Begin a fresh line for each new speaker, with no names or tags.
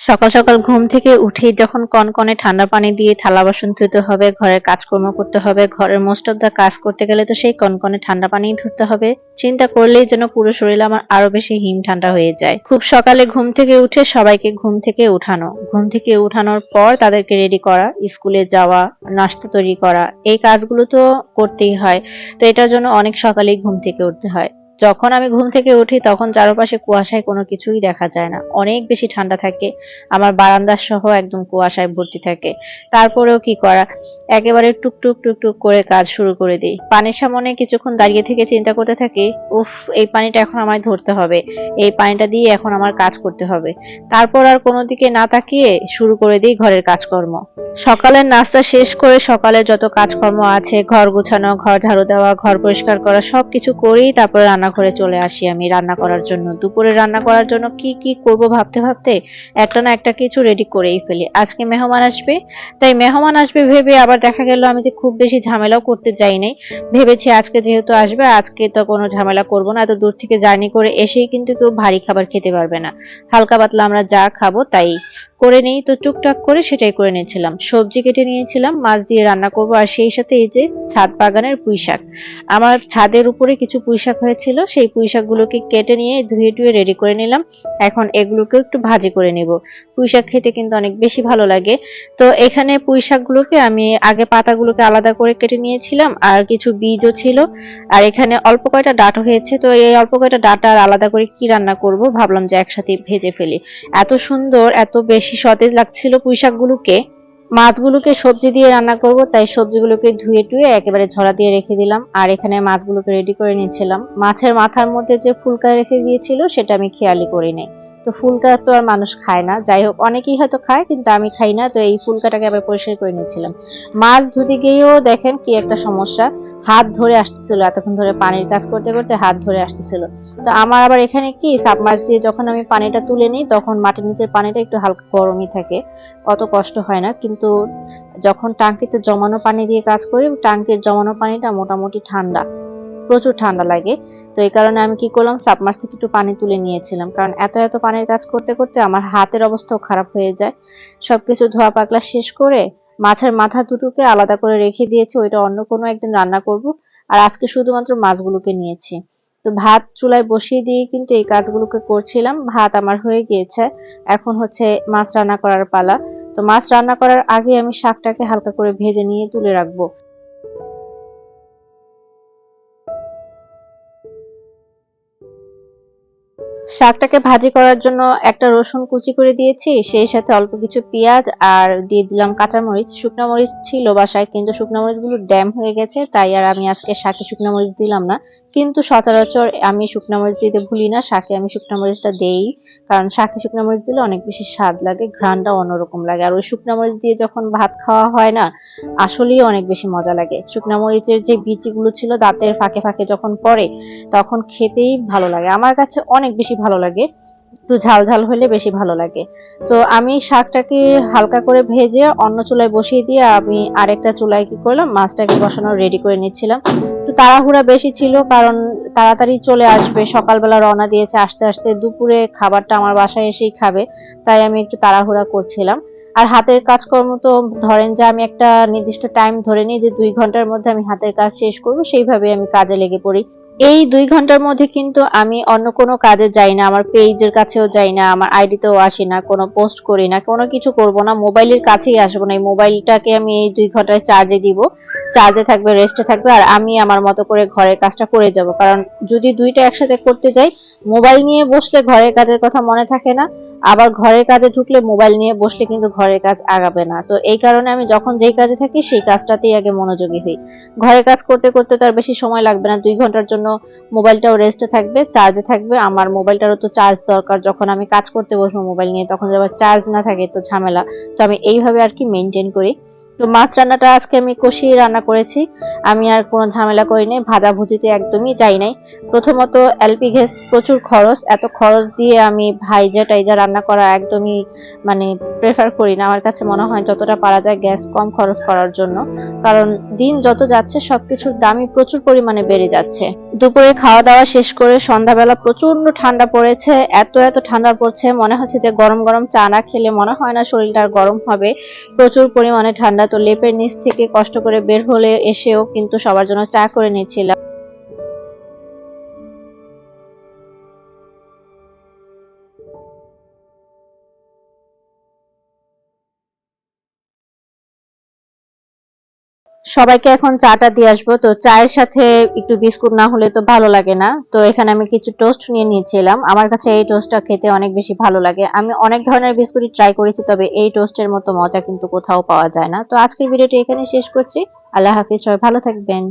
সকাল সকাল ঘুম থেকে উঠে যখন কনকনে ঠান্ডা পানি দিয়ে থালা বাসন ধুতে হবে, ঘরের কাজকর্ম করতে হবে, ঘরের মোস্ট অফ দা কাজ করতে গেলে তো সেই কনকনে ঠান্ডা পানিই ধরতে হবে। চিন্তা করলেই যেন পুরো শরীর আমার আরো বেশি হিম ঠান্ডা হয়ে যায়। খুব সকালে ঘুম থেকে উঠে সবাইকে ঘুম থেকে উঠানো, ঘুম থেকে উঠানোর পর তাদেরকে রেডি করা, স্কুলে যাওয়া, নাস্তা তৈরি করা, এই কাজগুলো তো করতেই হয়। তো এটার জন্য অনেক সকালেই ঘুম থেকে উঠতে হয়। যখন আমি ঘুম থেকে উঠি তখন চারপাশে কুয়াশায় কোনো কিছুই দেখা যায় না, অনেক বেশি ঠান্ডা থাকে। আমার বারান্দা সহ একদম কুয়াশায় ভর্তি থাকে। তারপরেও কি করা, একেবারে টুকটুক টুকটুক করে কাজ শুরু করে দিই। পানির সামনে কিছুক্ষণ দাঁড়িয়ে থেকে চিন্তা করতে থাকি, উফ, এই পানিটা এখন আমায় ধরতে হবে, এই পানিটা দিয়ে এখন আমার কাজ করতে হবে। তারপর আর কোনো দিকে না তাকিয়ে শুরু করে দিই ঘরের কাজকর্ম। সকালের নাস্তা শেষ করে সকালের যত কাজকর্ম আছে, ঘর গোছানো, ঘর ঝাড়ু দেওয়া, ঘর পরিষ্কার করা, সবকিছু করেই তারপরে রান্নাঘরে চলে আসি আমি রান্না করার জন্য। দুপুরে রান্না করার জন্য কি কি করব ভাবতে ভাবতে একটা না একটা কিছু রেডি করেই ফেলি। আজকে মেহমান আসবে, তাই মেহমান আসবে ভেবে আবার দেখা গেল আমি যে খুব বেশি ঝামেলাও করতে যাই নাই। ভেবেছি আজকে যেহেতু আসবে, আজকে তো কোনো ঝামেলা করব না, এত দূর থেকে জার্নি করে এসেই কিন্তু কেউ ভারী খাবার খেতে পারবে না। হালকা পাতলা আমরা যা খাবো তাই করে নেই, তো টুকটাক করে সেটাই করে নিয়েছিলাম। সবজি কেটে নিয়েছিলাম, মাছ দিয়ে রান্না করব, আর সেই সাথে এই যে ছাদ বাগানের পুঁই শাক। আমার ছাদের উপরে কিছু পুঁই শাক হয়েছিল, সেই পুঁই শাকগুলোকে কেটে নিয়ে ধুয়ে টুয়ে রেডি করে নিলাম। এখন এগুলোকেও একটু ভাজি করে নেব। পুঁই শাক খেতে কিন্তু অনেক বেশি ভালো লাগে। তো এখানে পুঁই শাকগুলোকে আমি আগে পাতাগুলোকে আলাদা করে কেটে নিয়েছিলাম, আর কিছু বীজও ছিল। আর এখানে অল্প কয়টা ডাঁটা হয়েছে, তো এই অল্প কয়টা ডাঁটা আর আলাদা করে কি রান্না করব ভাবলাম যে একসাথে ভেজে ফেলি। এত সুন্দর, এত বেশি সতেজ লাগছিল পুঁই শাকগুলোকে। মাছগুলোকে সবজি দিয়ে রান্না করব, তাই সবজিগুলোকে ধুয়ে টুয়ে একেবারে ঝরা দিয়ে রেখে দিলাম। আর এখানে মাছগুলোকে রেডি করে নিয়েছিলাম। মাছের মাথার মধ্যে যে ফুলকা রেখে দিয়েছিল সেটা আমি খেয়ালই করি নাই। তো ফুলকা তো আর মানুষ খায় না, যাই হোক অনেকেই হয়তো খায় কিন্তু আমি খাই না, তো এই ফুলকাটাকে আবার পরিষ্কার করে নিয়েছিলাম। মাছ ধুতে গিয়েও দেখেন কি একটা সমস্যা, হাত ধরে আসতেছিল, এতক্ষণ ধরে পানির কাজ করতে করতে হাত ধরে আসতেছিল। তো আমার আবার এখানে কি সাবমার্স দিয়ে যখন আমি পানিটা তুলে নিই তখন মাটির নিচের পানিটা একটু হালকা গরমই থাকে, অত কষ্ট হয় না। কিন্তু যখন টাঙ্কিতে জমানো পানি দিয়ে কাজ করি, টাঙ্কির জমানো পানিটা মোটামুটি ঠান্ডা, প্রচুর ঠান্ডা লাগে। তো এই কারণে আমি কি করলাম, সাবমার্স থেকে একটু পানি তুলে নিয়েছিলাম, কারণ এত এত পানির কাজ করতে করতে আমার হাতের অবস্থাও খারাপ হয়ে যায়। সবকিছু ধোয়া পাকলা শেষ করে মাছের মাথা দুটোকে আলাদা করে রেখে দিয়েছি, ওইটা অন্য কোনো একদিন রান্না করব। আর আজকে শুধুমাত্র মাছগুলোকে নিয়েছি। তো ভাত চুলায় বসিয়ে দিয়ে কিন্তু এই কাজগুলোকে করছিলাম। ভাত আমার হয়ে গিয়েছে, এখন হচ্ছে মাছ রান্না করার পালা। তো মাছ রান্না করার আগে আমি শাকটাকে হালকা করে ভেজে নিয়ে তুলে রাখবো। শাকটাকে ভাজি করার জন্য একটা রসুন কুচি করে দিয়েছি, সেই সাথে অল্প কিছু পেঁয়াজ আর দিয়ে দিলাম কাঁচামরিচ। শুকনো মরিচ ছিল বাসায় কিন্তু শুকনো মরিচগুলো ড্যাম হয়ে গেছে, তাই আর আমি আজকে শাকে শুকনো মরিচ দিলাম না। কিন্তু সচরাচর আমি শুকনো মরিচ দিতে ভুলি না, শাকে আমি শুকনো মরিচটা দেই। কারণ শাকে শুকনো মরিচ দিলে অনেক বেশি স্বাদ লাগে, ঘ্রাণটাও অন্যরকম লাগে। আর ওই শুকনো মরিচ দিয়ে যখন ভাত খাওয়া হয় না, আসলেই অনেক বেশি মজা লাগে। শুকনো মরিচের যে বিচিগুলো ছিল দাঁতের ফাঁকে ফাঁকে যখন পড়ে, তখন খেতেই ভালো লাগে, আমার কাছে অনেক বেশি ভালো লাগে। একটু ঝাল ঝাল হলে বেশি ভালো লাগে। তো আমি শাকটাকে হালকা করে ভেজে অন্য চুলায় বসিয়ে দিয়ে আমি আরেকটা চুলায় কি করলাম, মাছটাকে বসানো রেডি করে নিচ্ছিলাম। একটু তাড়াহুড়া বেশি ছিল, কারণ তাড়াতাড়ি চলে আসবে, সকালবেলা রওনা দিয়েছে, আস্তে আস্তে দুপুরে খাবারটা আমার বাসায় এসেই খাবে, তাই আমি একটু তাড়াহুড়া করছিলাম। আর হাতের কাজকর্ম তো ধরেন যে আমি একটা নির্দিষ্ট টাইম ধরে নিই যে 2 ঘন্টার মধ্যে আমি হাতের কাজ শেষ করব, সেইভাবে আমি কাজে লেগে পড়ি। এই 2 ঘন্টার মধ্যে কিন্তু আমি অন্য কোনো কাজে যাই না, আমার পেজের কাছেও যাই না, আমার আইডিতেও আসি না, কোনো পোস্ট করি না, কোনো কিছু করব না, মোবাইলের কাছেই আসবো না। এই মোবাইলটাকে আমি এই 2 ঘন্টায় চার্জে দিব, চার্জে থাকবে, রেস্টে থাকবে, আর আমি আমার মতো করে ঘরের কাজটা করে যাব। কারণ যদি দুইটা একসাথে করতে যাই, মোবাইল নিয়ে বসলে ঘরের কাজের কথা মনে থাকে না, আবার ঘরের কাজে ঢুকলে মোবাইল নিয়ে বসলে কিন্তু ঘরের কাজ আগাবে না। তো এই কারণে আমি যখন যেই কাজে থাকি সেই কাজটাতেই আগে মনোযোগী হই। ঘরের কাজ করতে করতে তো আর বেশি সময় লাগবে না, 2 ঘন্টার জন্য মোবাইলটাও রেস্টে থাকবে, চার্জে থাকবে। আমার মোবাইলটারও তো চার্জ দরকার, যখন আমি কাজ করতে বসবো মোবাইল নিয়ে তখন যদি আবার চার্জ না থাকে তো ঝামেলা। তো আমি এইভাবে আর কি মেনটেন করি। তো মাছ রান্নাটা আজকে আমি কষিয়ে রান্না করেছি। আমি আর কোনো ঝামেলা করিনি, ভাজাভুজিতে একদমই যাই নাই। প্রথমত এলপি গ্যাস প্রচুর খরচ, এত খরচ দিয়ে আমি ভাইজা টাইজা রান্না করা একদমই মানে প্রেফার করি না। আমার কাছে মনে হয় যতটা পারা যায় গ্যাস কম খরচ করার জন্য, কারণ দিন যত যাচ্ছে সবকিছুর দামই প্রচুর পরিমাণে বেড়ে যাচ্ছে। দুপুরে খাওয়া দাওয়া শেষ করে সন্ধ্যাবেলা প্রচন্ড ঠান্ডা পড়েছে, এত ঠান্ডা পড়ছে মনে হচ্ছে যে গরম গরম চা না খেলে মনে হয় না শরীরটা আর গরম হবে। প্রচুর পরিমাণে ঠান্ডা, তো লেপের নিচ থেকে কষ্ট করে বের হলে এসেও কিন্তু সবার জন্য চা করে নিয়েছিলাম। সবাইকে এখন চাটা দিয়ে আসবো, তো চায়ের সাথে একটু বিস্কুট না হলে তো ভালো লাগে না। তো এখানে আমি কিছু টোস্ট নিয়ে নিয়েছিলাম, আমার কাছে এই টোস্টটা খেতে অনেক বেশি ভালো লাগে। আমি অনেক ধরনের বিস্কুটই ট্রাই করেছি, তবে এই টোস্টের মতো মজা কিন্তু কোথাও পাওয়া যায় না। তো আজকের ভিডিওটি এখানে শেষ করছি। আল্লাহ হাফিজ, সবাই ভালো থাকবেন।